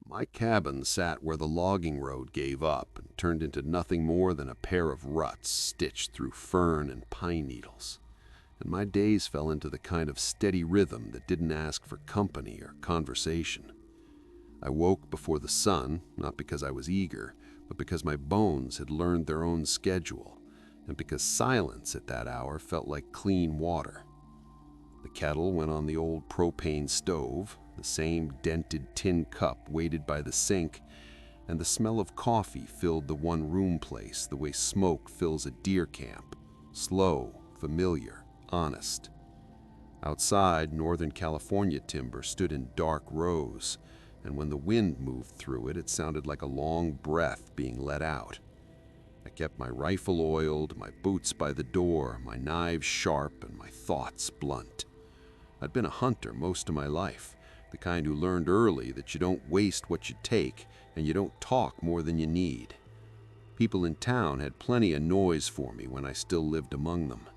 My cabin sat where the logging road gave up and turned into nothing more than a pair of ruts stitched through fern and pine needles. And my days fell into the kind of steady rhythm that didn't ask for company or conversation. I woke before the sun, not because I was eager, but because my bones had learned their own schedule, and because silence at that hour felt like clean water. The kettle went on the old propane stove, the same dented tin cup waited by the sink, and the smell of coffee filled the one-room place the way smoke fills a deer camp, slow, familiar, honest. Outside, Northern California timber stood in dark rows, and when the wind moved through it, it sounded like a long breath being let out. I kept my rifle oiled, my boots by the door, my knives sharp, and my thoughts blunt. I'd been a hunter most of my life, the kind who learned early that you don't waste what you take and you don't talk more than you need. People in town had plenty of noise for me when I still lived among them.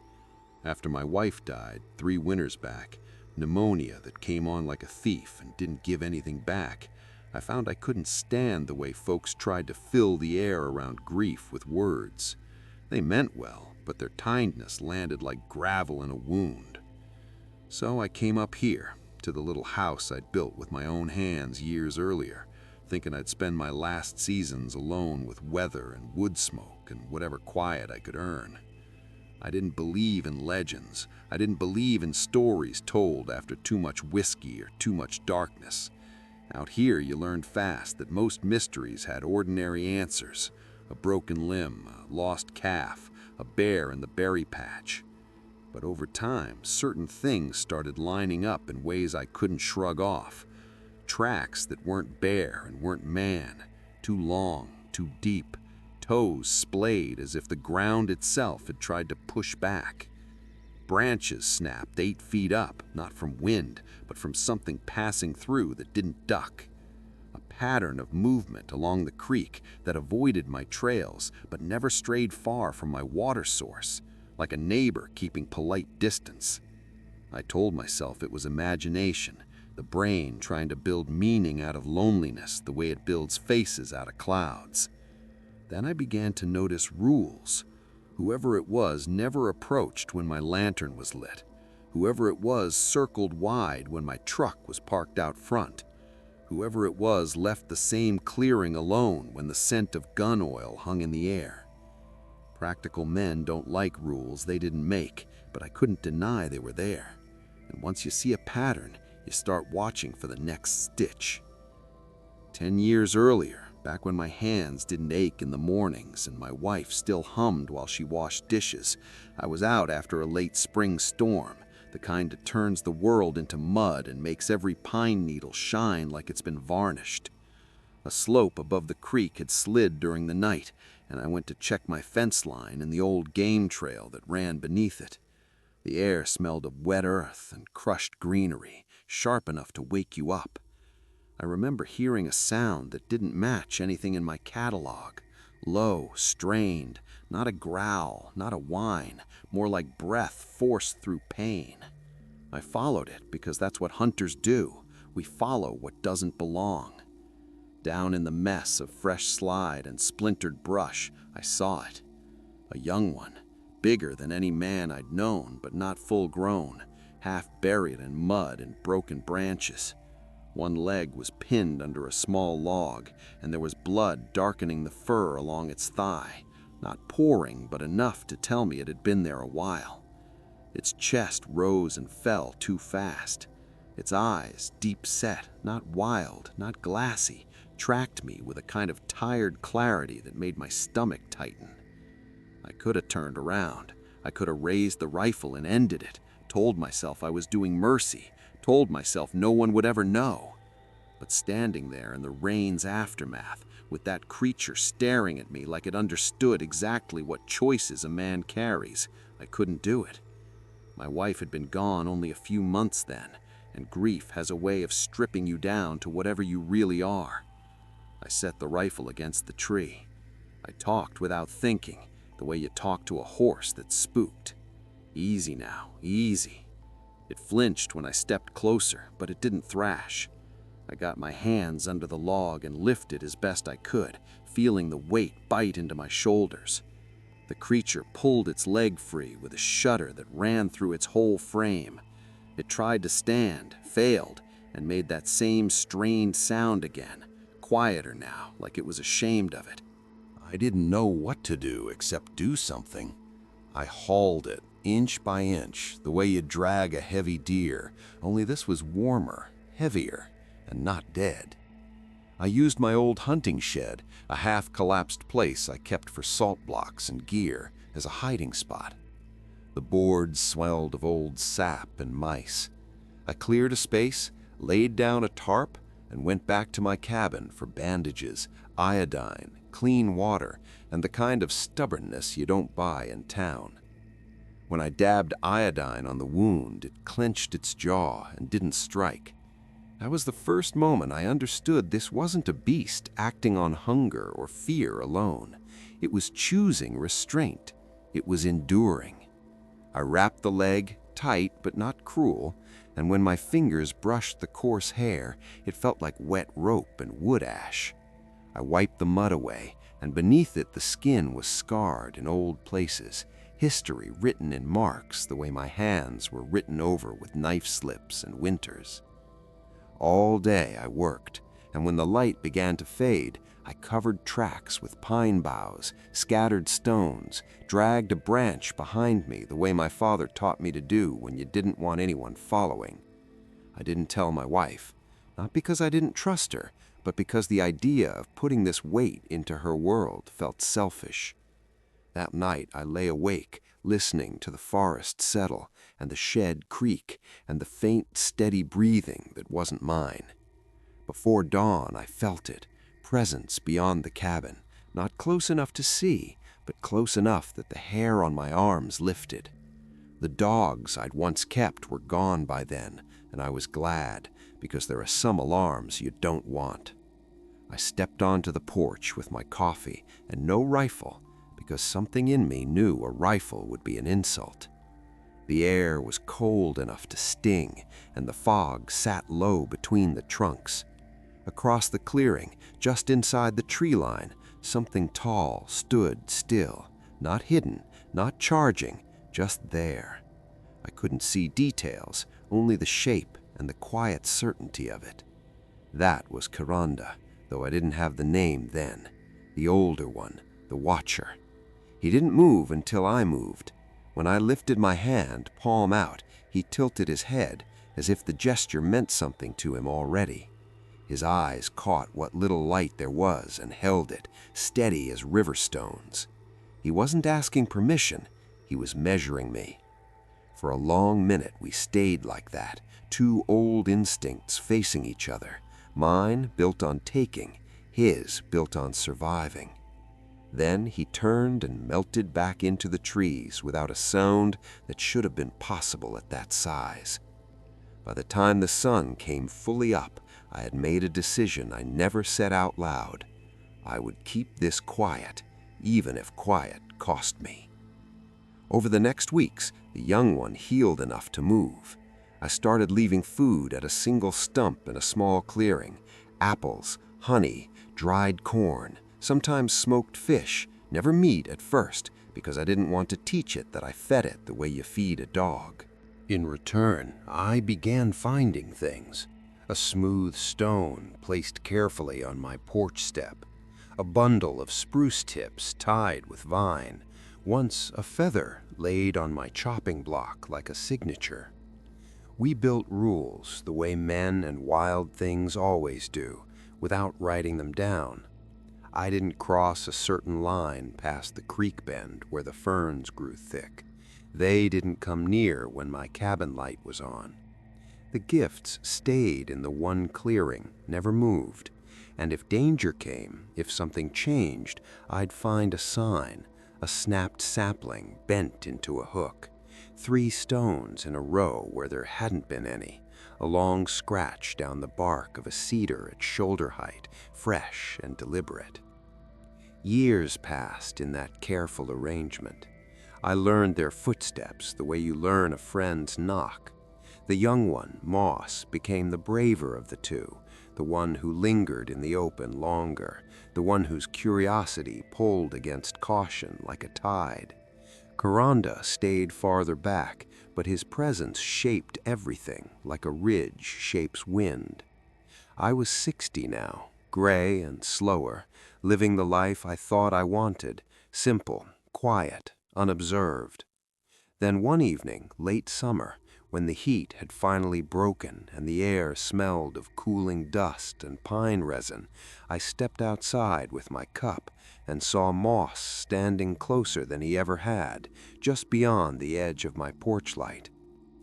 After my wife died, 3 winters back, pneumonia that came on like a thief and didn't give anything back, I found I couldn't stand the way folks tried to fill the air around grief with words. They meant well, but their kindness landed like gravel in a wound. So I came up here, to the little house I'd built with my own hands years earlier, thinking I'd spend my last seasons alone with weather and wood smoke and whatever quiet I could earn. I didn't believe in legends. I didn't believe in stories told after too much whiskey or too much darkness. Out here, you learned fast that most mysteries had ordinary answers: a broken limb, a lost calf, a bear in the berry patch. But over time, certain things started lining up in ways I couldn't shrug off. Tracks that weren't bear and weren't man, too long, too deep, toes splayed as if the ground itself had tried to push back. Branches snapped 8 feet up, not from wind, but from something passing through that didn't duck. A pattern of movement along the creek that avoided my trails, but never strayed far from my water source, like a neighbor keeping polite distance. I told myself it was imagination, the brain trying to build meaning out of loneliness the way it builds faces out of clouds. Then I began to notice rules. Whoever it was never approached when my lantern was lit. Whoever it was circled wide when my truck was parked out front. Whoever it was left the same clearing alone when the scent of gun oil hung in the air. Practical men don't like rules they didn't make, but I couldn't deny they were there. And once you see a pattern, you start watching for the next stitch. 10 years earlier, back when my hands didn't ache in the mornings and my wife still hummed while she washed dishes, I was out after a late spring storm, the kind that turns the world into mud and makes every pine needle shine like it's been varnished. A slope above the creek had slid during the night, and I went to check my fence line and the old game trail that ran beneath it. The air smelled of wet earth and crushed greenery, sharp enough to wake you up. I remember hearing a sound that didn't match anything in my catalog. Low, strained, not a growl, not a whine, more like breath forced through pain. I followed it because that's what hunters do. We follow what doesn't belong. Down in the mess of fresh slide and splintered brush, I saw it. A young one, bigger than any man I'd known, but not full grown, half buried in mud and broken branches. One leg was pinned under a small log, and there was blood darkening the fur along its thigh, not pouring, but enough to tell me it had been there a while. Its chest rose and fell too fast. Its eyes, deep set, not wild, not glassy, tracked me with a kind of tired clarity that made my stomach tighten. I could have turned around. I could have raised the rifle and ended it, told myself I was doing mercy, told myself no one would ever know. But standing there in the rain's aftermath, with that creature staring at me like it understood exactly what choices a man carries, I couldn't do it. My wife had been gone only a few months then, and grief has a way of stripping you down to whatever you really are. I set the rifle against the tree. I talked without thinking, the way you talk to a horse that's spooked. Easy now, easy. It flinched when I stepped closer, but it didn't thrash. I got my hands under the log and lifted as best I could, feeling the weight bite into my shoulders. The creature pulled its leg free with a shudder that ran through its whole frame. It tried to stand, failed, and made that same strained sound again, quieter now, like it was ashamed of it. I didn't know what to do except do something. I hauled it, inch by inch, the way you drag a heavy deer, only this was warmer, heavier, and not dead. I used my old hunting shed, a half-collapsed place I kept for salt blocks and gear, as a hiding spot. The boards swelled of old sap and mice. I cleared a space, laid down a tarp, and went back to my cabin for bandages, iodine, clean water, and the kind of stubbornness you don't buy in town. When I dabbed iodine on the wound, it clenched its jaw and didn't strike. That was the first moment I understood this wasn't a beast acting on hunger or fear alone. It was choosing restraint. It was enduring. I wrapped the leg, tight but not cruel, and when my fingers brushed the coarse hair, it felt like wet rope and wood ash. I wiped the mud away, and beneath it the skin was scarred in old places, history written in marks the way my hands were written over with knife slips and winters. All day I worked, and when the light began to fade, I covered tracks with pine boughs, scattered stones, dragged a branch behind me the way my father taught me to do when you didn't want anyone following. I didn't tell my wife, not because I didn't trust her, but because the idea of putting this weight into her world felt selfish. That night I lay awake, listening to the forest settle and the shed creak and the faint, steady breathing that wasn't mine. Before dawn I felt it, presence beyond the cabin, not close enough to see, but close enough that the hair on my arms lifted. The dogs I'd once kept were gone by then, and I was glad, because there are some alarms you don't want. I stepped onto the porch with my coffee and no rifle, because something in me knew a rifle would be an insult. The air was cold enough to sting, and the fog sat low between the trunks. Across the clearing, just inside the tree line, something tall stood still, not hidden, not charging, just there. I couldn't see details, only the shape and the quiet certainty of it. That was Karanda, though I didn't have the name then. The older one, the Watcher. He didn't move until I moved. When I lifted my hand, palm out, he tilted his head, as if the gesture meant something to him already. His eyes caught what little light there was and held it, steady as river stones. He wasn't asking permission, he was measuring me. For a long minute we stayed like that, two old instincts facing each other, mine built on taking, his built on surviving. Then he turned and melted back into the trees without a sound that should have been possible at that size. By the time the sun came fully up, I had made a decision I never said out loud. I would keep this quiet, even if quiet cost me. Over the next weeks, the young one healed enough to move. I started leaving food at a single stump in a small clearing, apples, honey, dried corn, sometimes smoked fish, never meat at first, because I didn't want to teach it that I fed it the way you feed a dog. In return, I began finding things. A smooth stone placed carefully on my porch step, a bundle of spruce tips tied with vine, once a feather laid on my chopping block like a signature. We built rules the way men and wild things always do, without writing them down. I didn't cross a certain line past the creek bend where the ferns grew thick. They didn't come near when my cabin light was on. The gifts stayed in the one clearing, never moved. And if danger came, if something changed, I'd find a sign, a snapped sapling bent into a hook, 3 stones in a row where there hadn't been any, a long scratch down the bark of a cedar at shoulder height, fresh and deliberate. Years passed in that careful arrangement. I learned their footsteps the way you learn a friend's knock. The young one, Moss, became the braver of the two, the one who lingered in the open longer, the one whose curiosity pulled against caution like a tide. Karanda stayed farther back, but his presence shaped everything like a ridge shapes wind. I was 60 now, gray and slower, living the life I thought I wanted, simple, quiet, unobserved. Then one evening, late summer, when the heat had finally broken and the air smelled of cooling dust and pine resin, I stepped outside with my cup and saw Moss standing closer than he ever had, just beyond the edge of my porch light.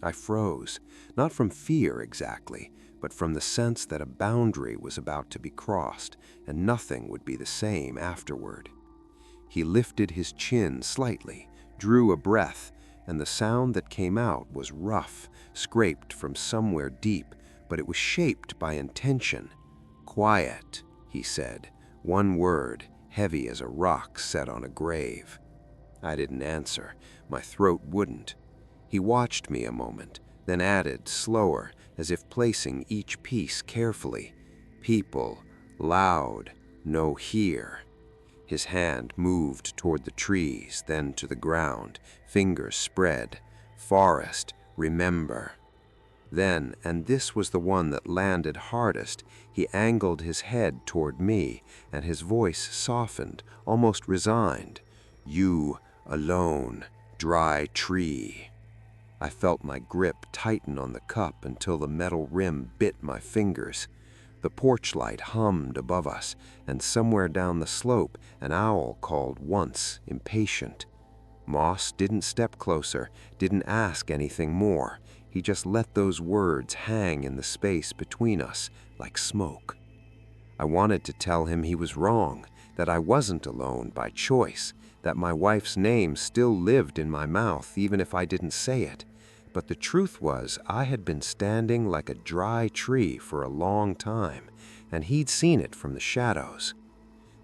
I froze, not from fear exactly, but from the sense that a boundary was about to be crossed and nothing would be the same afterward. He lifted his chin slightly, drew a breath, and the sound that came out was rough, scraped from somewhere deep, but it was shaped by intention. "Quiet," he said, one word, heavy as a rock set on a grave. I didn't answer. My throat wouldn't. He watched me a moment, then added, slower, as if placing each piece carefully, "People, loud, no here." His hand moved toward the trees, then to the ground, fingers spread. "Forest, remember." Then, and this was the one that landed hardest, he angled his head toward me, and his voice softened, almost resigned. "You, alone, dry tree." I felt my grip tighten on the cup until the metal rim bit my fingers. The porch light hummed above us, and somewhere down the slope an owl called once, impatient. Moss didn't step closer, didn't ask anything more. He just let those words hang in the space between us like smoke. I wanted to tell him he was wrong, that I wasn't alone by choice, that my wife's name still lived in my mouth even if I didn't say it. But the truth was, I had been standing like a dry tree for a long time, and he'd seen it from the shadows.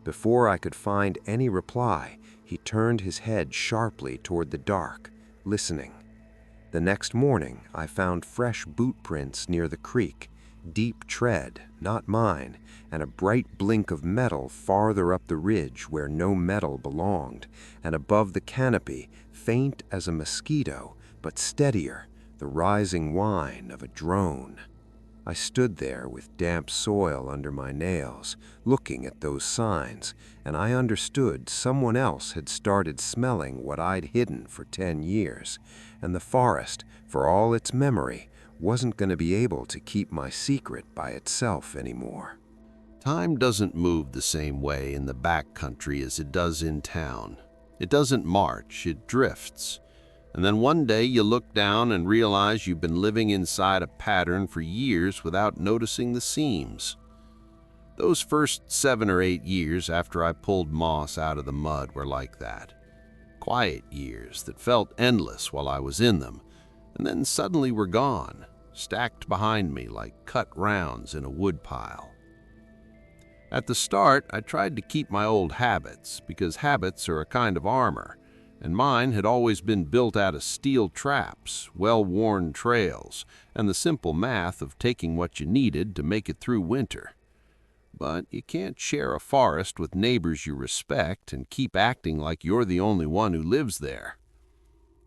Before I could find any reply, he turned his head sharply toward the dark, listening. The next morning, I found fresh boot prints near the creek, deep tread, not mine, and a bright blink of metal farther up the ridge where no metal belonged, and above the canopy, faint as a mosquito, but steadier, the rising whine of a drone. I stood there with damp soil under my nails, looking at those signs, and I understood someone else had started smelling what I'd hidden for 10 years, and the forest, for all its memory, wasn't going to be able to keep my secret by itself anymore. Time doesn't move the same way in the back country as it does in town. It doesn't march, it drifts. And then one day you look down and realize you've been living inside a pattern for years without noticing the seams. Those first 7 or 8 years after I pulled Moss out of the mud were like that. Quiet years that felt endless while I was in them, and then suddenly were gone, stacked behind me like cut rounds in a woodpile. At the start, I tried to keep my old habits, because habits are a kind of armor, and mine had always been built out of steel traps, well-worn trails, and the simple math of taking what you needed to make it through winter. But you can't share a forest with neighbors you respect and keep acting like you're the only one who lives there.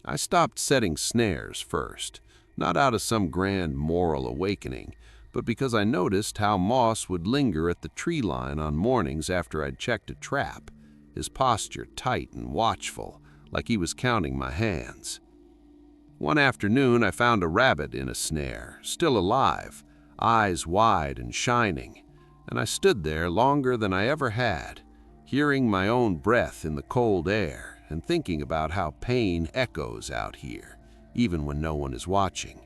I stopped setting snares first, not out of some grand moral awakening, but because I noticed how Moss would linger at the tree line on mornings after I'd checked a trap, his posture tight and watchful, like he was counting my hands. One afternoon, I found a rabbit in a snare, still alive, eyes wide and shining, and I stood there longer than I ever had, hearing my own breath in the cold air and thinking about how pain echoes out here, even when no one is watching.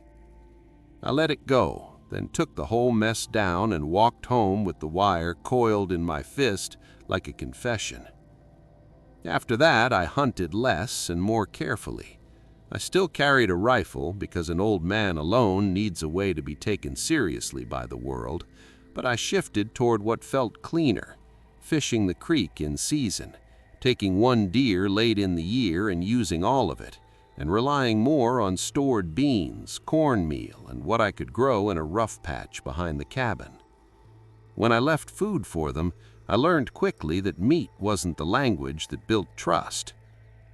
I let it go, then took the whole mess down and walked home with the wire coiled in my fist like a confession. After that, I hunted less and more carefully. I still carried a rifle because an old man alone needs a way to be taken seriously by the world, but I shifted toward what felt cleaner, fishing the creek in season, taking one deer late in the year and using all of it, and relying more on stored beans, cornmeal, and what I could grow in a rough patch behind the cabin. When I left food for them, I learned quickly that meat wasn't the language that built trust.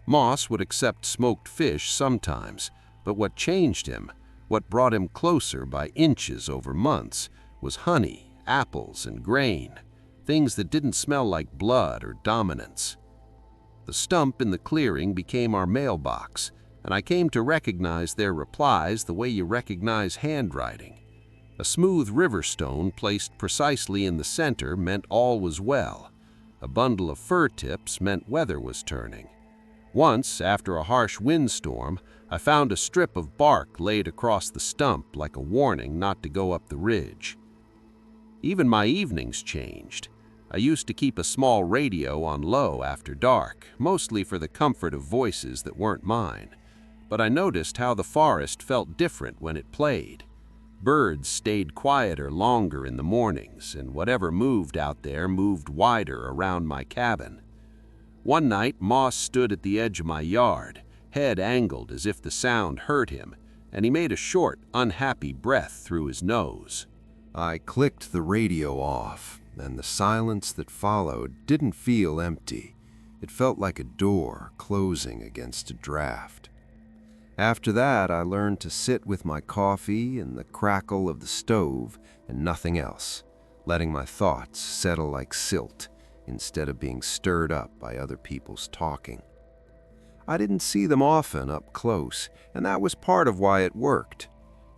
Moss would accept smoked fish sometimes, but what changed him, what brought him closer by inches over months, was honey, apples, and grain, things that didn't smell like blood or dominance. The stump in the clearing became our mailbox, and I came to recognize their replies the way you recognize handwriting. A smooth river stone placed precisely in the center meant all was well. A bundle of fir tips meant weather was turning. Once, after a harsh windstorm, I found a strip of bark laid across the stump like a warning not to go up the ridge. Even my evenings changed. I used to keep a small radio on low after dark, mostly for the comfort of voices that weren't mine. But I noticed how the forest felt different when it played. Birds stayed quieter longer in the mornings, and whatever moved out there moved wider around my cabin. One night, Moss stood at the edge of my yard, head angled as if the sound hurt him, and he made a short, unhappy breath through his nose. I clicked the radio off, and the silence that followed didn't feel empty. It felt like a door closing against a draft. After that, I learned to sit with my coffee and the crackle of the stove and nothing else, letting my thoughts settle like silt instead of being stirred up by other people's talking. I didn't see them often up close, and that was part of why it worked.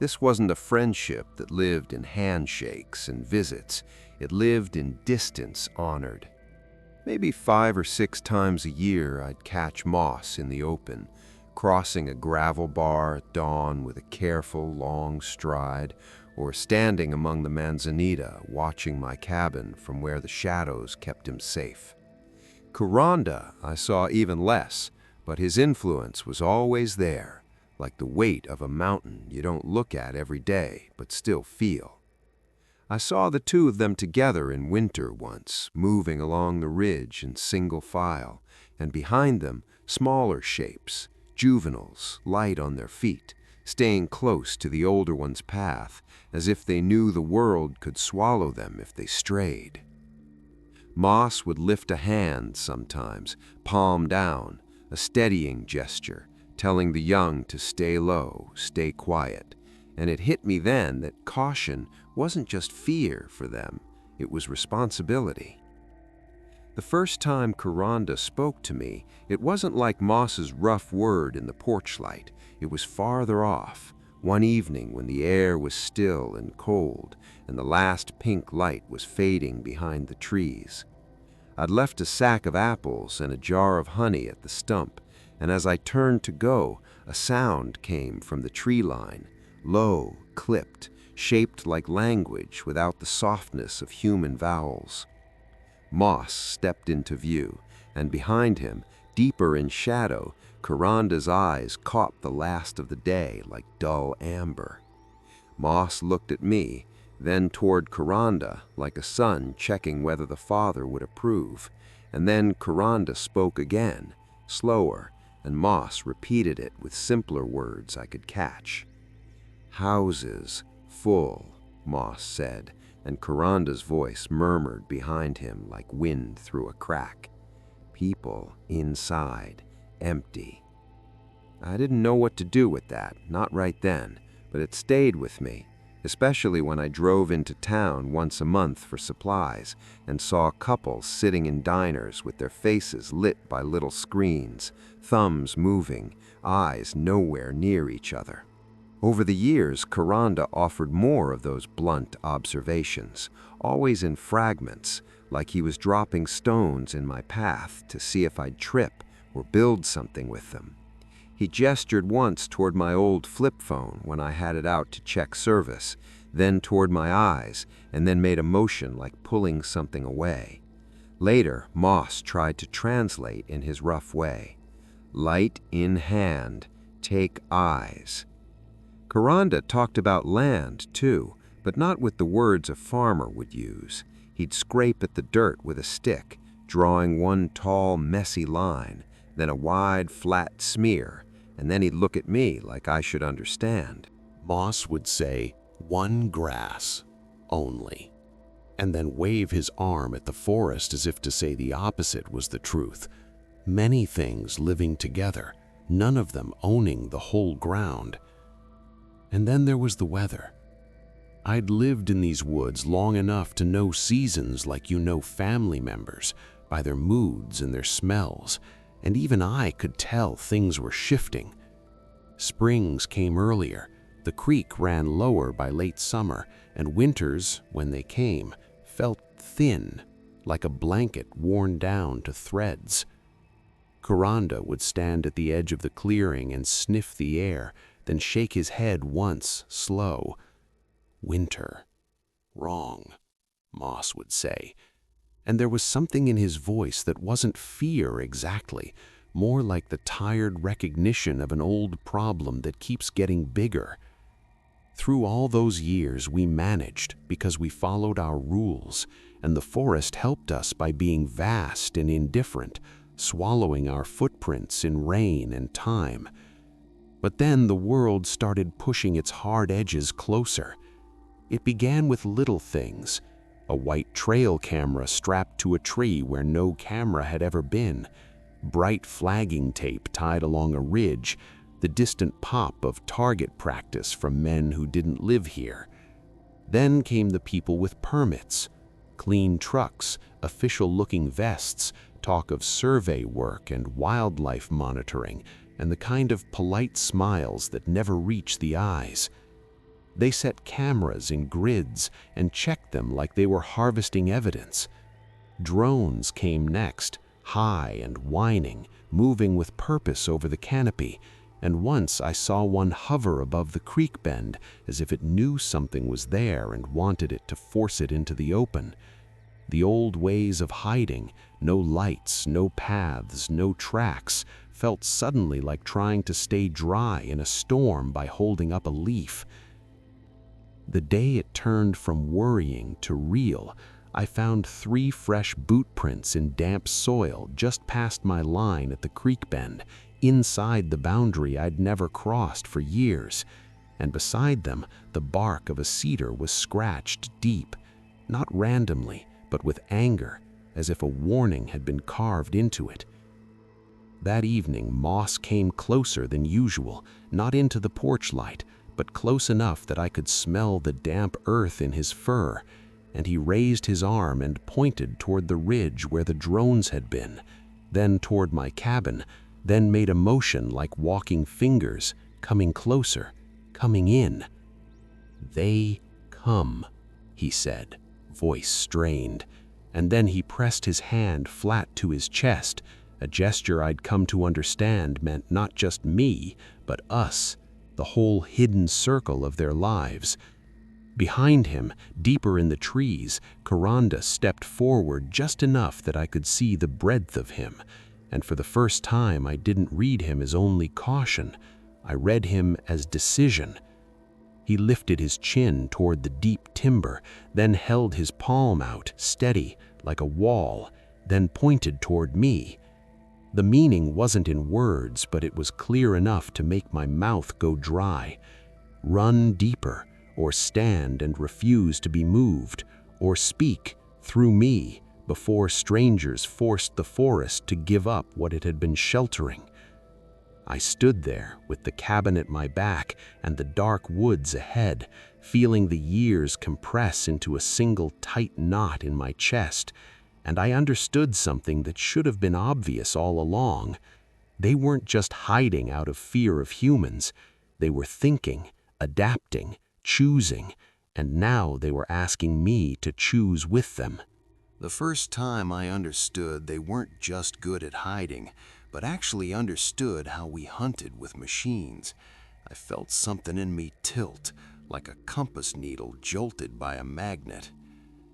This wasn't a friendship that lived in handshakes and visits. It lived in distance honored. Maybe 5 or 6 times a year I'd catch Moss in the open, crossing a gravel bar at dawn with a careful, long stride, or standing among the manzanita watching my cabin from where the shadows kept him safe. Kuranda I saw even less, but his influence was always there, like the weight of a mountain you don't look at every day but still feel. I saw the two of them together in winter once, moving along the ridge in single file, and behind them smaller shapes, juveniles, light on their feet, staying close to the older one's path, as if they knew the world could swallow them if they strayed. Moss would lift a hand sometimes, palm down, a steadying gesture, telling the young to stay low, stay quiet, and it hit me then that caution wasn't just fear for them, it was responsibility. The first time Kuranda spoke to me, it wasn't like Moss's rough word in the porch light. It was farther off, one evening when the air was still and cold, and the last pink light was fading behind the trees. I'd left a sack of apples and a jar of honey at the stump, and as I turned to go, a sound came from the tree line, low, clipped, shaped like language without the softness of human vowels. Moss stepped into view, and behind him, deeper in shadow, Kuranda's eyes caught the last of the day like dull amber. Moss looked at me, then toward Kuranda like a son checking whether the father would approve, and then Kuranda spoke again, slower, and Moss repeated it with simpler words I could catch. "Houses, full," Moss said, and Kuranda's voice murmured behind him like wind through a crack. "People inside, empty." I didn't know what to do with that, not right then, but it stayed with me, especially when I drove into town once a month for supplies and saw couples sitting in diners with their faces lit by little screens, thumbs moving, eyes nowhere near each other. Over the years, Kuranda offered more of those blunt observations, always in fragments, like he was dropping stones in my path to see if I'd trip or build something with them. He gestured once toward my old flip phone when I had it out to check service, then toward my eyes, and then made a motion like pulling something away. Later, Moss tried to translate in his rough way. "Light in hand, take eyes." Kuranda talked about land, too, but not with the words a farmer would use. He'd scrape at the dirt with a stick, drawing one tall, messy line, then a wide, flat smear, and then he'd look at me like I should understand. Moss would say, "One grass, only." and then wave his arm at the forest as if to say the opposite was the truth. Many things living together, none of them owning the whole ground. And then there was the weather. I'd lived in these woods long enough to know seasons like you know family members, by their moods and their smells, and even I could tell things were shifting. Springs came earlier, the creek ran lower by late summer, and winters, when they came, felt thin, like a blanket worn down to threads. Kuranda would stand at the edge of the clearing and sniff the air, then shake his head once, slow. Winter. Wrong, Moss would say. And there was something in his voice that wasn't fear exactly, more like the tired recognition of an old problem that keeps getting bigger. Through all those years we managed because we followed our rules, and the forest helped us by being vast and indifferent, swallowing our footprints in rain and time. But then the world started pushing its hard edges closer. It began with little things. A white trail camera strapped to a tree where no camera had ever been, bright flagging tape tied along a ridge, the distant pop of target practice from men who didn't live here. Then came the people with permits, clean trucks, official-looking vests, talk of survey work and wildlife monitoring, and the kind of polite smiles that never reach the eyes. They set cameras in grids and checked them like they were harvesting evidence. Drones came next, high and whining, moving with purpose over the canopy, and once I saw one hover above the creek bend as if it knew something was there and wanted it to force it into the open. The old ways of hiding, no lights, no paths, no tracks, felt suddenly like trying to stay dry in a storm by holding up a leaf. The day it turned from worrying to real, I found 3 fresh boot prints in damp soil just past my line at the creek bend, inside the boundary I'd never crossed for years, and beside them the bark of a cedar was scratched deep, not randomly, but with anger, as if a warning had been carved into it. That evening, Moss came closer than usual, not into the porch light, but close enough that I could smell the damp earth in his fur, and he raised his arm and pointed toward the ridge where the drones had been, then toward my cabin, then made a motion like walking fingers, coming closer, coming in. "They come," he said, voice strained, and then he pressed his hand flat to his chest, a gesture I'd come to understand meant not just me, but us, the whole hidden circle of their lives. Behind him, deeper in the trees, Kuranda stepped forward just enough that I could see the breadth of him, and for the first time I didn't read him as only caution. I read him as decision. He lifted his chin toward the deep timber, then held his palm out, steady, like a wall, then pointed toward me. The meaning wasn't in words, but it was clear enough to make my mouth go dry. Run deeper, or stand and refuse to be moved, or speak, through me, before strangers forced the forest to give up what it had been sheltering. I stood there with the cabin at my back and the dark woods ahead, feeling the years compress into a single tight knot in my chest, and I understood something that should have been obvious all along. They weren't just hiding out of fear of humans. They were thinking, adapting, choosing, and now they were asking me to choose with them. The first time I understood they weren't just good at hiding, but actually understood how we hunted with machines, I felt something in me tilt, like a compass needle jolted by a magnet.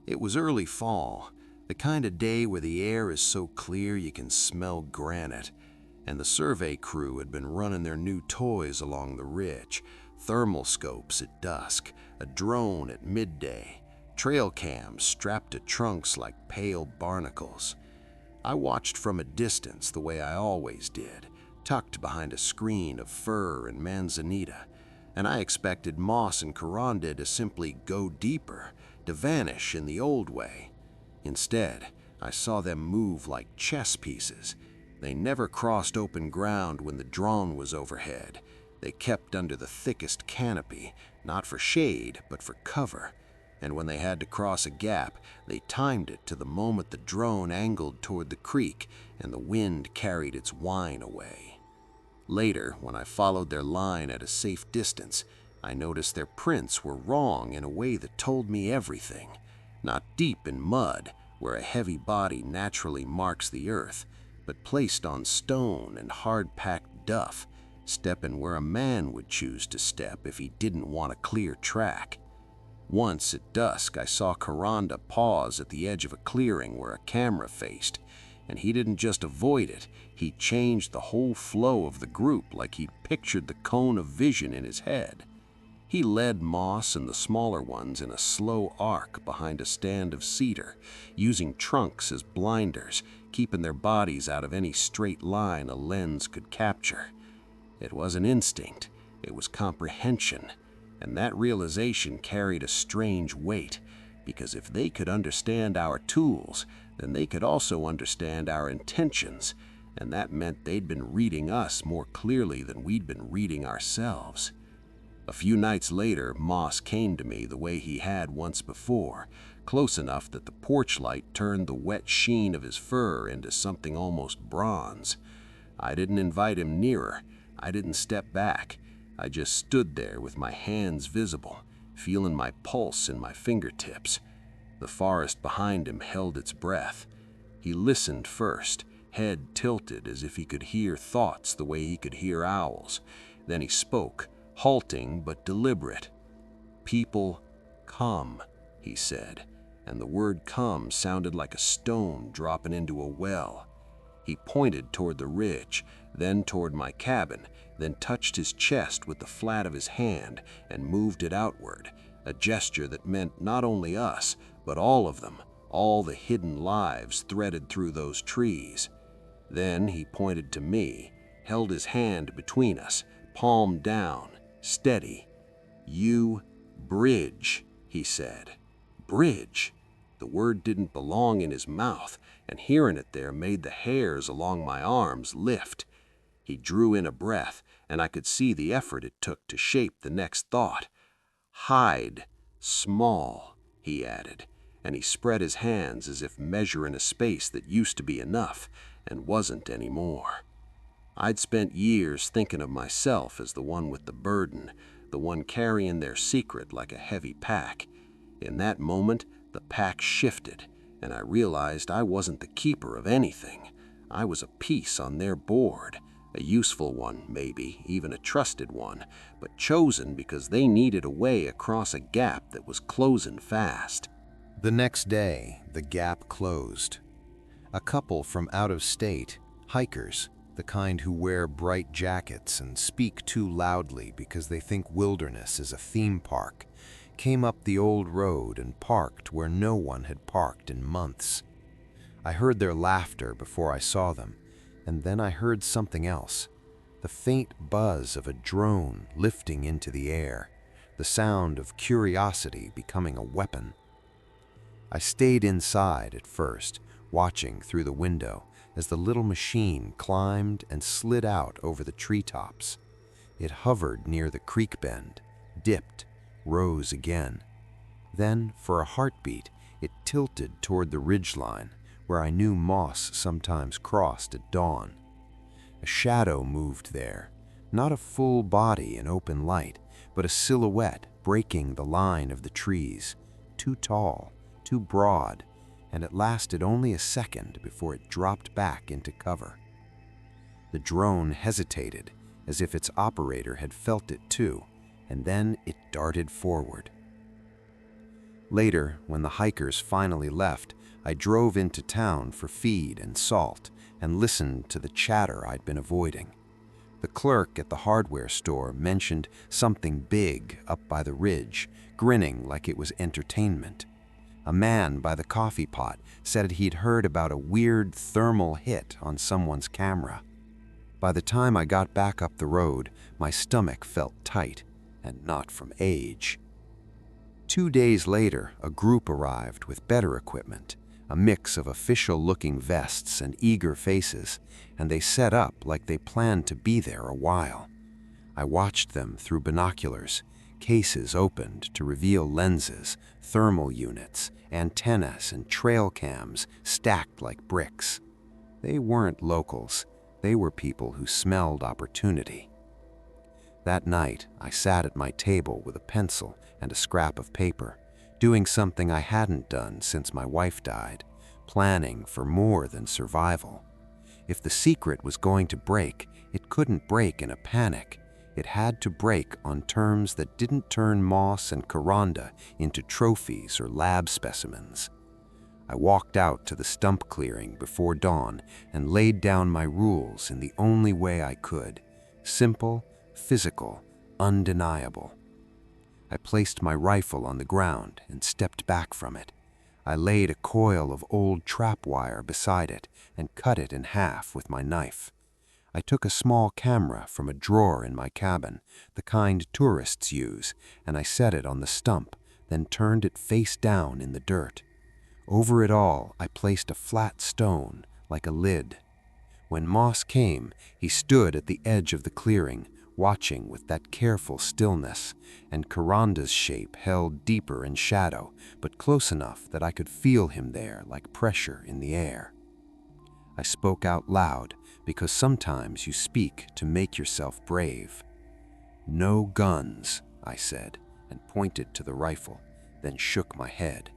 It was early fall, the kind of day where the air is so clear you can smell granite, and the survey crew had been running their new toys along the ridge, thermal scopes at dusk, a drone at midday, trail cams strapped to trunks like pale barnacles. I watched from a distance the way I always did, tucked behind a screen of fir and manzanita, and I expected Moss and Kuranda to simply go deeper, to vanish in the old way. Instead, I saw them move like chess pieces. They never crossed open ground when the drone was overhead. They kept under the thickest canopy, not for shade, but for cover. And when they had to cross a gap, they timed it to the moment the drone angled toward the creek and the wind carried its whine away. Later, when I followed their line at a safe distance, I noticed their prints were wrong in a way that told me everything. Not deep in mud, where a heavy body naturally marks the earth, but placed on stone and hard-packed duff, stepping where a man would choose to step if he didn't want a clear track. Once at dusk, I saw Karanda pause at the edge of a clearing where a camera faced, and he didn't just avoid it, he changed the whole flow of the group like he'd pictured the cone of vision in his head. He led Moss and the smaller ones in a slow arc behind a stand of cedar, using trunks as blinders, keeping their bodies out of any straight line a lens could capture. It wasn't instinct, it was comprehension, and that realization carried a strange weight, because if they could understand our tools, then they could also understand our intentions, and that meant they'd been reading us more clearly than we'd been reading ourselves. A few nights later, Moss came to me the way he had once before, close enough that the porch light turned the wet sheen of his fur into something almost bronze. I didn't invite him nearer. I didn't step back. I just stood there with my hands visible, feeling my pulse in my fingertips. The forest behind him held its breath. He listened first, head tilted as if he could hear thoughts the way he could hear owls. Then he spoke, halting but deliberate. "People, come," he said, and the word "come" sounded like a stone dropping into a well. He pointed toward the ridge, then toward my cabin, then touched his chest with the flat of his hand and moved it outward, a gesture that meant not only us, but all of them, all the hidden lives threaded through those trees. Then he pointed to me, held his hand between us, palm down, steady. "You bridge," he said. Bridge. The word didn't belong in his mouth, and hearing it there made the hairs along my arms lift. He drew in a breath, and I could see the effort it took to shape the next thought. "Hide, small," he added, and he spread his hands as if measuring a space that used to be enough and wasn't anymore. I'd spent years thinking of myself as the one with the burden, the one carrying their secret like a heavy pack. In that moment, the pack shifted, and I realized I wasn't the keeper of anything. I was a piece on their board, a useful one, maybe, even a trusted one, but chosen because they needed a way across a gap that was closing fast. The next day, the gap closed. A couple from out of state, hikers, the kind who wear bright jackets and speak too loudly because they think wilderness is a theme park, came up the old road and parked where no one had parked in months. I heard their laughter before I saw them, and then I heard something else, the faint buzz of a drone lifting into the air, the sound of curiosity becoming a weapon. I stayed inside at first, watching through the window as the little machine climbed and slid out over the treetops. It hovered near the creek bend, dipped, rose again. Then, for a heartbeat, it tilted toward the ridgeline, where I knew moss sometimes crossed at dawn. A shadow moved there, not a full body in open light, but a silhouette breaking the line of the trees, too tall, too broad, and it lasted only a second before it dropped back into cover. The drone hesitated, as if its operator had felt it too, and then it darted forward. Later, when the hikers finally left, I drove into town for feed and salt and listened to the chatter I'd been avoiding. The clerk at the hardware store mentioned something big up by the ridge, grinning like it was entertainment. A man by the coffee pot said he'd heard about a weird thermal hit on someone's camera. By the time I got back up the road, my stomach felt tight, and not from age. 2 days later, a group arrived with better equipment, a mix of official-looking vests and eager faces, and they set up like they planned to be there a while. I watched them through binoculars, cases opened to reveal lenses, thermal units, antennas, and trail cams stacked like bricks. They weren't locals. They were people who smelled opportunity. That night, I sat at my table with a pencil and a scrap of paper, doing something I hadn't done since my wife died, planning for more than survival. If the secret was going to break, it couldn't break in a panic. It had to break on terms that didn't turn Moss and Karanda into trophies or lab specimens. I walked out to the stump clearing before dawn and laid down my rules in the only way I could: simple, physical, undeniable. I placed my rifle on the ground and stepped back from it. I laid a coil of old trap wire beside it and cut it in half with my knife. I took a small camera from a drawer in my cabin, the kind tourists use, and I set it on the stump, then turned it face down in the dirt. Over it all, I placed a flat stone, like a lid. When Moss came, he stood at the edge of the clearing, watching with that careful stillness, and Karanda's shape held deeper in shadow, but close enough that I could feel him there like pressure in the air. I spoke out loud, because sometimes you speak to make yourself brave. "No guns," I said, and pointed to the rifle, then shook my head.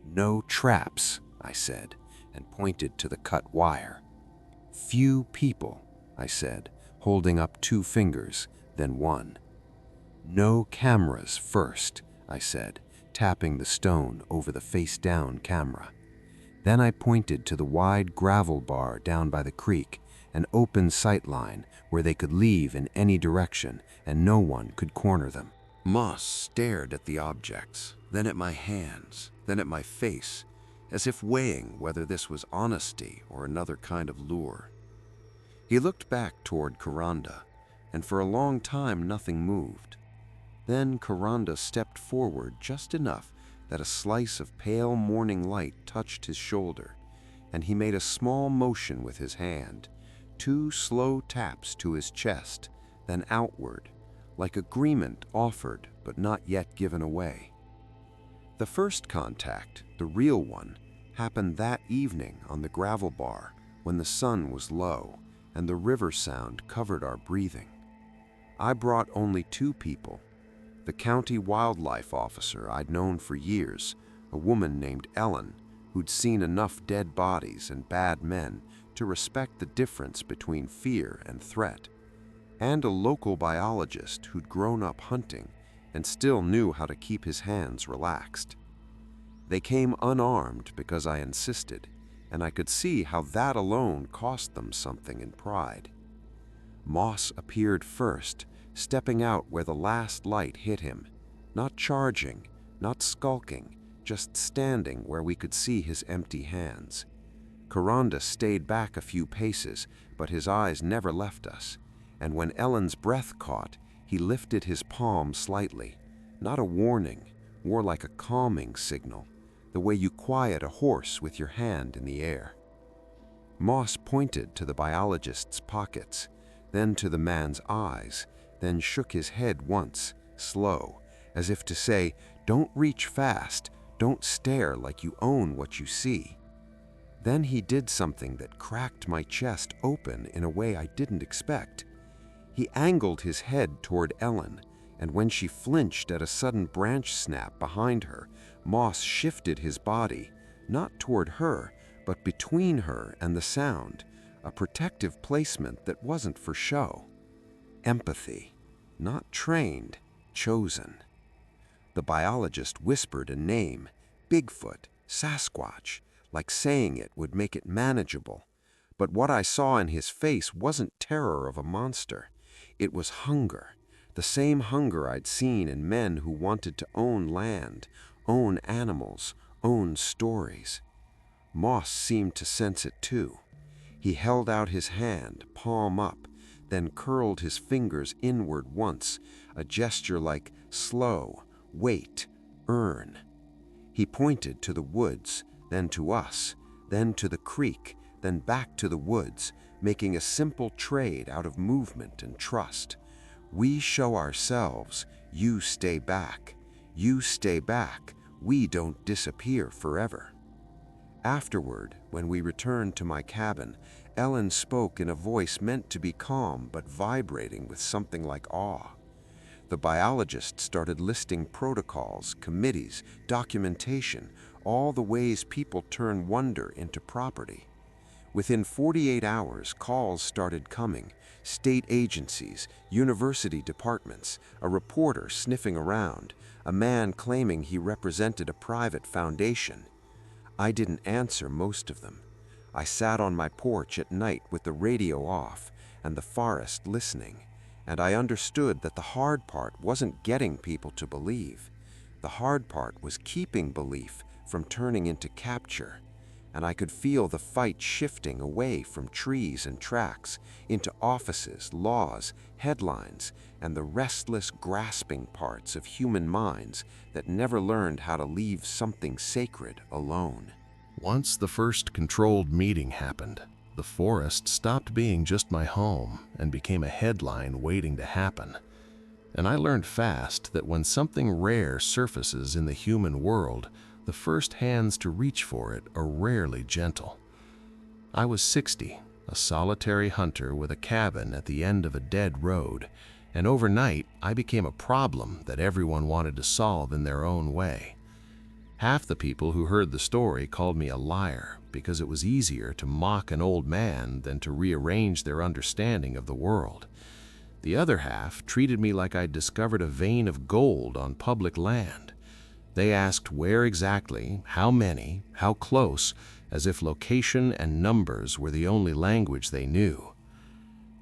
"No traps," I said, and pointed to the cut wire. "Few people," I said, holding up 2 fingers, then 1. "No cameras first," I said, tapping the stone over the face-down camera. Then I pointed to the wide gravel bar down by the creek, an open sight line where they could leave in any direction and no one could corner them. Moss stared at the objects, then at my hands, then at my face, as if weighing whether this was honesty or another kind of lure. He looked back toward Karanda, and for a long time nothing moved. Then Karanda stepped forward just enough that a slice of pale morning light touched his shoulder, and he made a small motion with his hand, 2 slow taps to his chest, then outward, like agreement offered but not yet given away. The first contact, the real one, happened that evening on the gravel bar when the sun was low and the river sound covered our breathing. I brought only 2 people. The county wildlife officer I'd known for years, a woman named Ellen, who'd seen enough dead bodies and bad men to respect the difference between fear and threat, and a local biologist who'd grown up hunting and still knew how to keep his hands relaxed. They came unarmed because I insisted, and I could see how that alone cost them something in pride. Moss appeared first, stepping out where the last light hit him, not charging, not skulking, just standing where we could see his empty hands. Karanda stayed back a few paces, but his eyes never left us, and when Ellen's breath caught, he lifted his palm slightly, not a warning, more like a calming signal, the way you quiet a horse with your hand in the air. Moss pointed to the biologist's pockets, then to the man's eyes, then shook his head once, slow, as if to say, "Don't reach fast, don't stare like you own what you see." Then he did something that cracked my chest open in a way I didn't expect. He angled his head toward Ellen, and when she flinched at a sudden branch snap behind her, Moss shifted his body, not toward her, but between her and the sound, a protective placement that wasn't for show. Empathy, not trained, chosen. The biologist whispered a name, Bigfoot, Sasquatch, like saying it would make it manageable. But what I saw in his face wasn't terror of a monster. It was hunger, the same hunger I'd seen in men who wanted to own land, own animals, own stories. Moss seemed to sense it too. He held out his hand, palm up, then curled his fingers inward once, a gesture like slow, wait, earn. He pointed to the woods, then to us, then to the creek, then back to the woods, making a simple trade out of movement and trust. We show ourselves, you stay back. You stay back, we don't disappear forever. Afterward, when we returned to my cabin, Ellen spoke in a voice meant to be calm but vibrating with something like awe. The biologist started listing protocols, committees, documentation, all the ways people turn wonder into property. Within 48 hours, calls started coming. State agencies, university departments, a reporter sniffing around, a man claiming he represented a private foundation. I didn't answer most of them. I sat on my porch at night with the radio off and the forest listening, and I understood that the hard part wasn't getting people to believe. The hard part was keeping belief from turning into capture. And I could feel the fight shifting away from trees and tracks into offices, laws, headlines, and the restless, grasping parts of human minds that never learned how to leave something sacred alone. Once the first controlled meeting happened, the forest stopped being just my home and became a headline waiting to happen. And I learned fast that when something rare surfaces in the human world, the first hands to reach for it are rarely gentle. I was 60, a solitary hunter with a cabin at the end of a dead road, and overnight I became a problem that everyone wanted to solve in their own way. Half the people who heard the story called me a liar because it was easier to mock an old man than to rearrange their understanding of the world. The other half treated me like I'd discovered a vein of gold on public land. They asked where exactly, how many, how close, as if location and numbers were the only language they knew.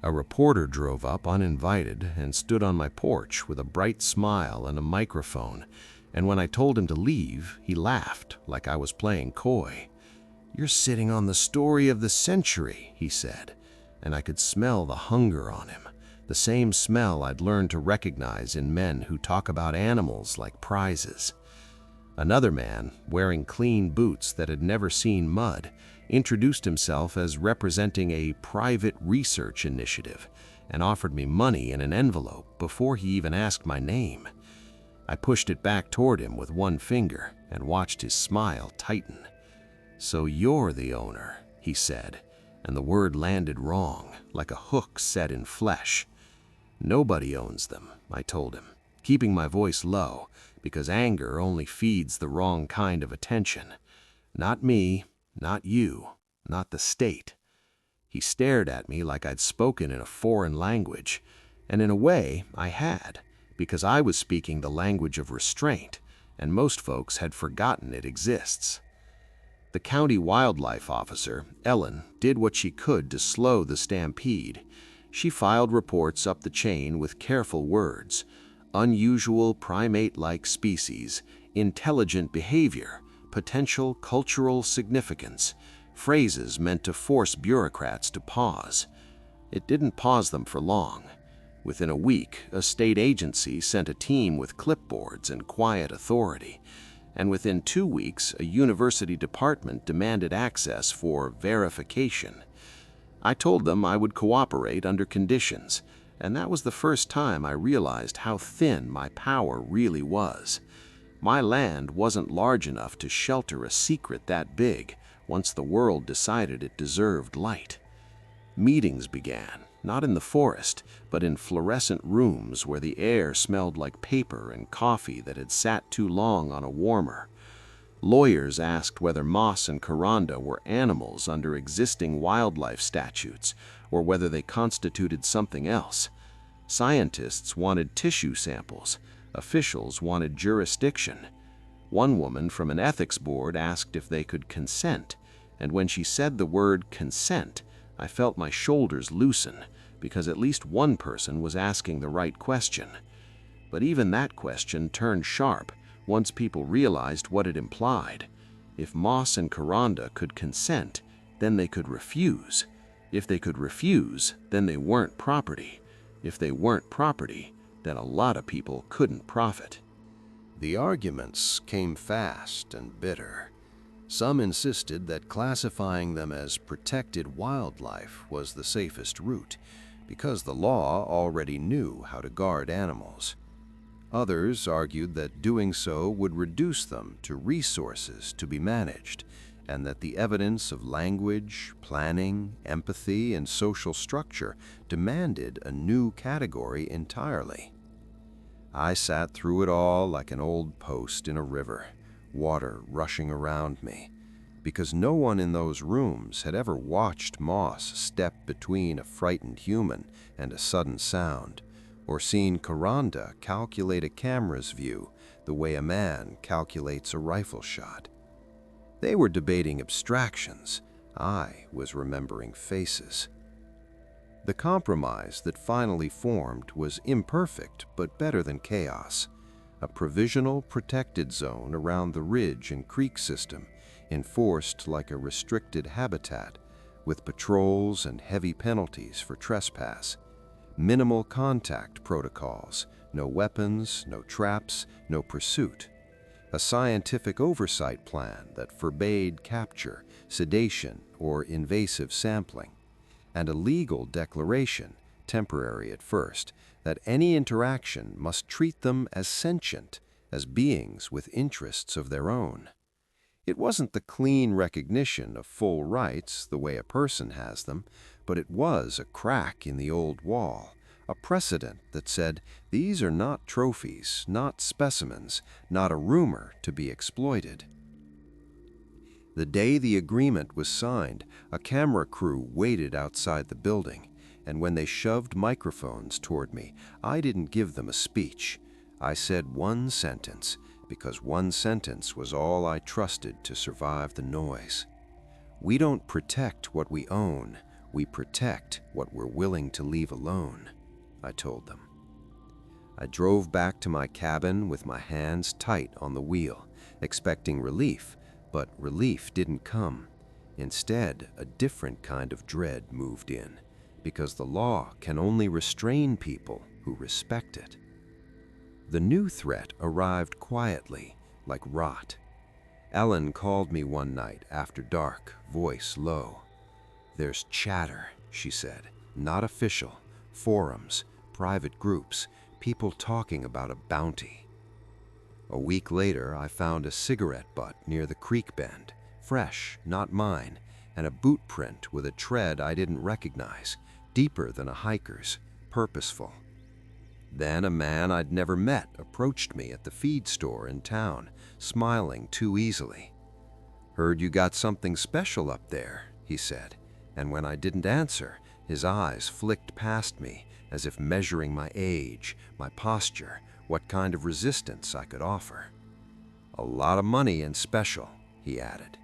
A reporter drove up uninvited and stood on my porch with a bright smile and a microphone, and when I told him to leave, he laughed like I was playing coy. "You're sitting on the story of the century," he said, and I could smell the hunger on him, the same smell I'd learned to recognize in men who talk about animals like prizes. Another man, wearing clean boots that had never seen mud, introduced himself as representing a private research initiative and offered me money in an envelope before he even asked my name. I pushed it back toward him with one finger and watched his smile tighten. "So you're the owner," he said, and the word landed wrong, like a hook set in flesh. "Nobody owns them," I told him, keeping my voice low, because anger only feeds the wrong kind of attention. "Not me, not you, not the state." He stared at me like I'd spoken in a foreign language, and in a way I had, because I was speaking the language of restraint, and most folks had forgotten it exists. The county wildlife officer, Ellen, did what she could to slow the stampede. She filed reports up the chain with careful words: unusual primate-like species, intelligent behavior, potential cultural significance, phrases meant to force bureaucrats to pause. It didn't pause them for long. Within a week, a state agency sent a team with clipboards and quiet authority, and within 2 weeks, a university department demanded access for verification. I told them I would cooperate under conditions, and that was the first time I realized how thin my power really was. My land wasn't large enough to shelter a secret that big once the world decided it deserved light. Meetings began, not in the forest, but in fluorescent rooms where the air smelled like paper and coffee that had sat too long on a warmer. Lawyers asked whether moss and coranda were animals under existing wildlife statutes, or whether they constituted something else. Scientists wanted tissue samples. Officials wanted jurisdiction. One woman from an ethics board asked if they could consent, and when she said the word consent, I felt my shoulders loosen, because at least one person was asking the right question. But even that question turned sharp once people realized what it implied. If moss and coranda could consent, then they could refuse. If they could refuse, then they weren't property. If they weren't property, then a lot of people couldn't profit. The arguments came fast and bitter. Some insisted that classifying them as protected wildlife was the safest route, because the law already knew how to guard animals. Others argued that doing so would reduce them to resources to be managed, and that the evidence of language, planning, empathy, and social structure demanded a new category entirely. I sat through it all like an old post in a river, water rushing around me, because no one in those rooms had ever watched Moss step between a frightened human and a sudden sound, or seen Karanda calculate a camera's view the way a man calculates a rifle shot. They were debating abstractions. I was remembering faces. The compromise that finally formed was imperfect but better than chaos. A provisional protected zone around the ridge and creek system, enforced like a restricted habitat, with patrols and heavy penalties for trespass. Minimal contact protocols, no weapons, no traps, no pursuit. A scientific oversight plan that forbade capture, sedation, or invasive sampling. And a legal declaration, temporary at first, that any interaction must treat them as sentient, as beings with interests of their own. It wasn't the clean recognition of full rights the way a person has them, but it was a crack in the old wall, a precedent that said these are not trophies, not specimens, not a rumor to be exploited. The day the agreement was signed, a camera crew waited outside the building, and when they shoved microphones toward me, I didn't give them a speech. I said one sentence, because one sentence was all I trusted to survive the noise. We don't protect what we own, we protect what we're willing to leave alone, I told them. I drove back to my cabin with my hands tight on the wheel, expecting relief, but relief didn't come. Instead, a different kind of dread moved in, because the law can only restrain people who respect it. The new threat arrived quietly, like rot. Ellen called me one night after dark, voice low. "There's chatter," she said, "not official, forums, private groups, people talking about a bounty." A week later, I found a cigarette butt near the creek bend, fresh, not mine, and a boot print with a tread I didn't recognize, deeper than a hiker's, purposeful. Then a man I'd never met approached me at the feed store in town, smiling too easily. "Heard you got something special up there," he said, and when I didn't answer, his eyes flicked past me as if measuring my age, my posture, what kind of resistance I could offer. "A lot of money and special," he added.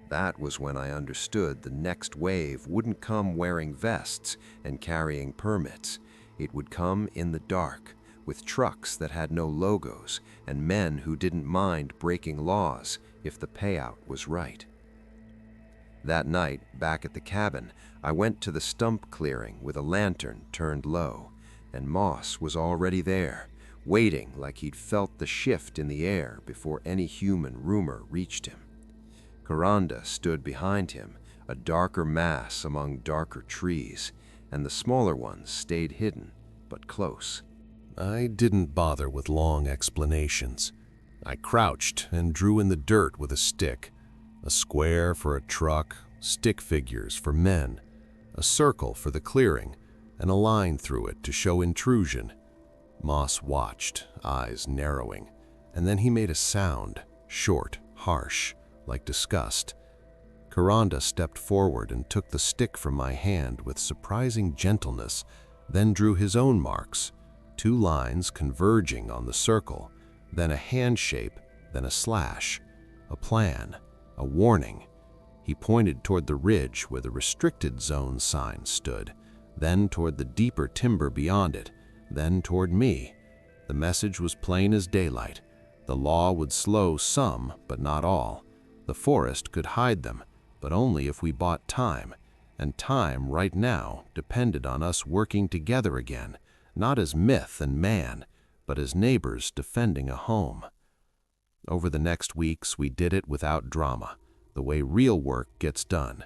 That was when I understood the next wave wouldn't come wearing vests and carrying permits. It would come in the dark, with trucks that had no logos and men who didn't mind breaking laws if the payout was right. That night, back at the cabin, I went to the stump clearing with a lantern turned low, and Moss was already there, waiting like he'd felt the shift in the air before any human rumor reached him. Karanda stood behind him, a darker mass among darker trees, and the smaller ones stayed hidden, but close. I didn't bother with long explanations. I crouched and drew in the dirt with a stick. A square for a truck, stick figures for men, a circle for the clearing, and a line through it to show intrusion. Moss watched, eyes narrowing, and then he made a sound, short, harsh, like disgust. Karanda stepped forward and took the stick from my hand with surprising gentleness, then drew his own marks, 2 lines converging on the circle, then a hand shape, then a slash, a plan, a warning. He pointed toward the ridge where the restricted zone sign stood, then toward the deeper timber beyond it, then toward me. The message was plain as daylight. The law would slow some, but not all. The forest could hide them, but only if we bought time, and time right now depended on us working together again, not as myth and man, but as neighbors defending a home. Over the next weeks, we did it without drama, the way real work gets done.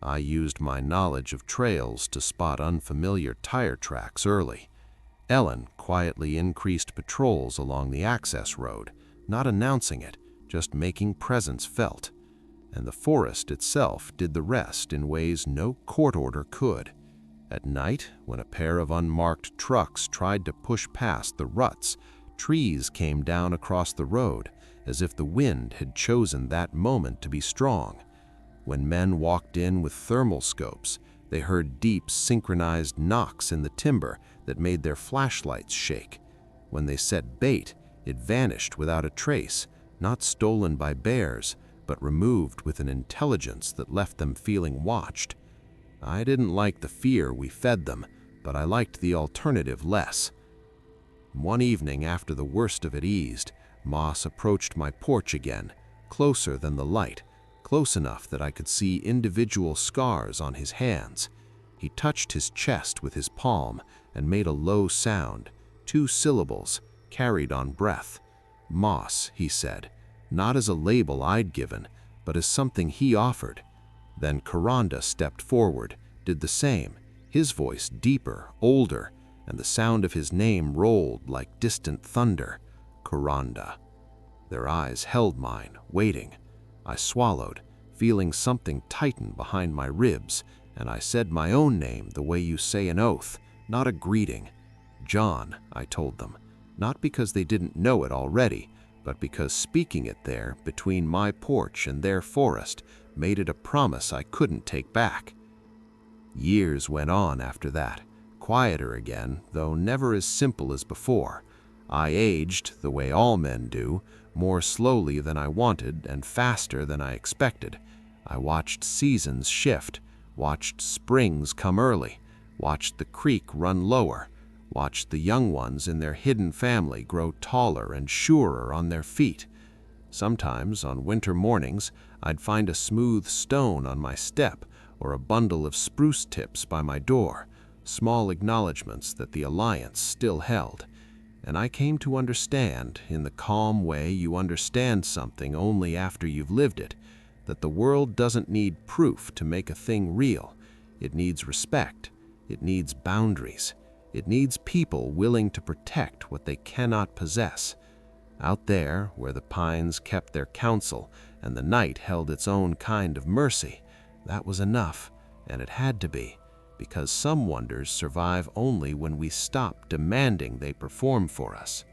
I used my knowledge of trails to spot unfamiliar tire tracks early. Ellen quietly increased patrols along the access road, not announcing it, just making presence felt. And the forest itself did the rest in ways no court order could. At night, when a pair of unmarked trucks tried to push past the ruts, trees came down across the road, as if the wind had chosen that moment to be strong. When men walked in with thermal scopes, they heard deep, synchronized knocks in the timber that made their flashlights shake. When they set bait, it vanished without a trace, not stolen by bears, but removed with an intelligence that left them feeling watched. I didn't like the fear we fed them, but I liked the alternative less. One evening after the worst of it eased, Moss approached my porch again, closer than the light, close enough that I could see individual scars on his hands. He touched his chest with his palm and made a low sound, 2 syllables, carried on breath. Moss, he said, not as a label I'd given, but as something he offered. Then Karanda stepped forward, did the same, his voice deeper, older, and the sound of his name rolled like distant thunder. Karanda. Their eyes held mine, waiting. I swallowed, feeling something tighten behind my ribs, and I said my own name the way you say an oath, not a greeting. John, I told them, not because they didn't know it already, but because speaking it there, between my porch and their forest, made it a promise I couldn't take back. Years went on after that, quieter again, though never as simple as before. I aged, the way all men do, more slowly than I wanted and faster than I expected. I watched seasons shift, watched springs come early, watched the creek run lower, watched the young ones in their hidden family grow taller and surer on their feet. Sometimes, on winter mornings, I'd find a smooth stone on my step or a bundle of spruce tips by my door, small acknowledgments that the alliance still held. And I came to understand, in the calm way you understand something only after you've lived it, that the world doesn't need proof to make a thing real. It needs respect. It needs boundaries. It needs people willing to protect what they cannot possess. Out there, where the pines kept their counsel and the night held its own kind of mercy, that was enough, and it had to be, because some wonders survive only when we stop demanding they perform for us.